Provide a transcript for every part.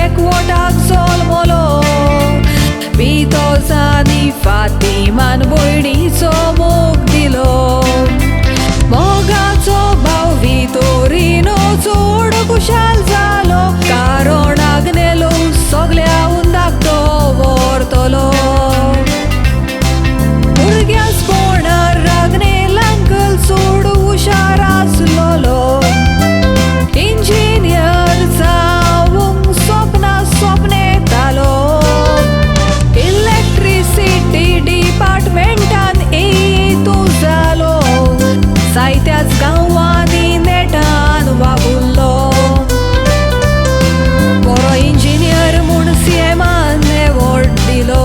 एकवटाक जल्मलो पितोस आनी फातिमान भयणीचो मोग दिलो मोगाचो भाव वितोरिनो चड खुशाल जालो कारण आग्नेलो सगल्या हुंदाक तो व्हरतलो भुरग्यास पोणार आग्नेलांकल चड हुशार आसलोलो इंजिनियर जावंक सपनेतालो इलेक्ट्रिसिटी डिपार्टमेंटान तूं जालो जायत्याच गांवांनी नेटान वावुरलो बरो इंजिनियर म्हूण सीएमान एवॉर्ड दिलो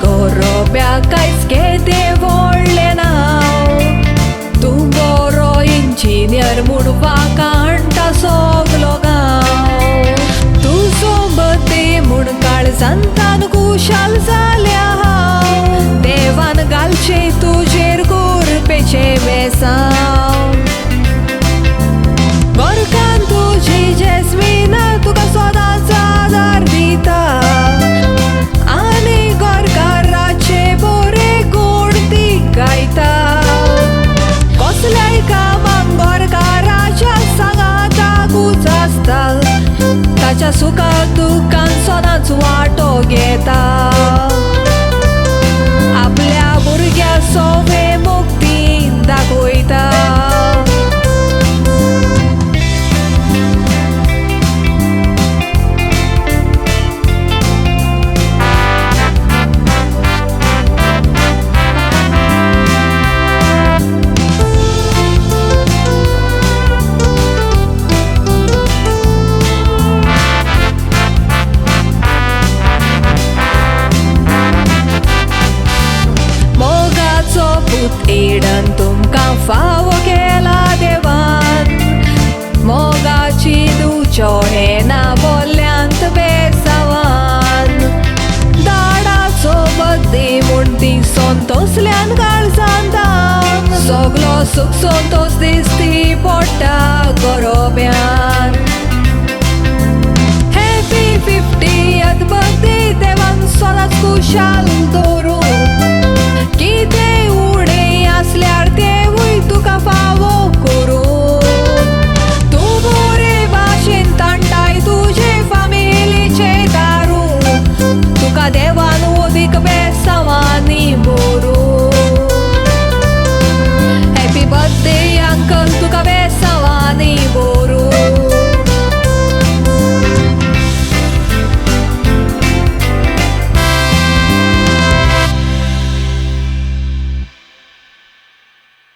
गोरोब्या कांयच घेते व्हडलें नांव तूं बरो इंजिनियर म्हूण वाका हाडटा सगलो गांव तुजो बर्थडे म्हूण काळजांतान खुशाल जाल्या हांव देवान घालचें तुजेर गोरपेचें वेसांव घरकान तुजी जॅस्मीन तुका सदांच आदार दिता आनी घरकाराचे बरे गोड ती गायता कसल्याय कामाक घरकाराच्या सांगाताकूच आसता ताच्या सुखाक दुखान सदांच वांटो घेता आपल्या भुरग्या सवे मुक्तीन दाखयता एडन तुमकां फावो केला देवान मोगाची दुचो हे ना बोल्यांत बेसावान दाडाचो बर्थडे म्हूण ती संतोसल्यान काळजांतान सगलो सुख संतोष दिसती पडटा गोरोब्यान